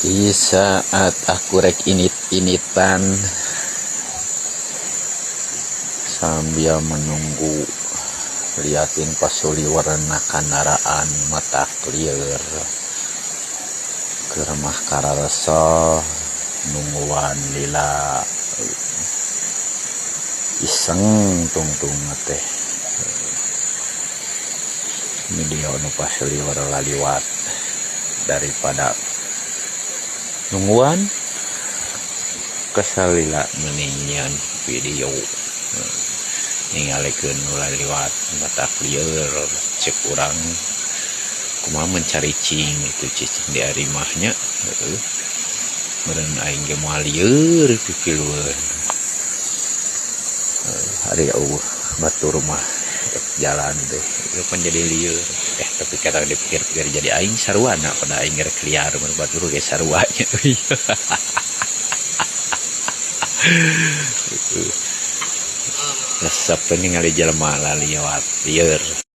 Di saat aku rek init-initan sambil menunggu liatin pasuli warna kendaraan mata clear ke rumah kararasa nungguan lila iseng tungtung teh video nu pasuli warna liwat daripada nungguan kesalila meningan video ningalikeun mulai lewat mata clear cek urang kumaha mencari cing itu cicing di arimahnya meureun aing ge moal lieur pipilueun hari batur mah jalan teh itu kan jadi lieur tapi kata dipikir-pikir jadi aing sarwana pada aing rek liar mun batur ge sarwanya resep ningali jelema laliwat lieur.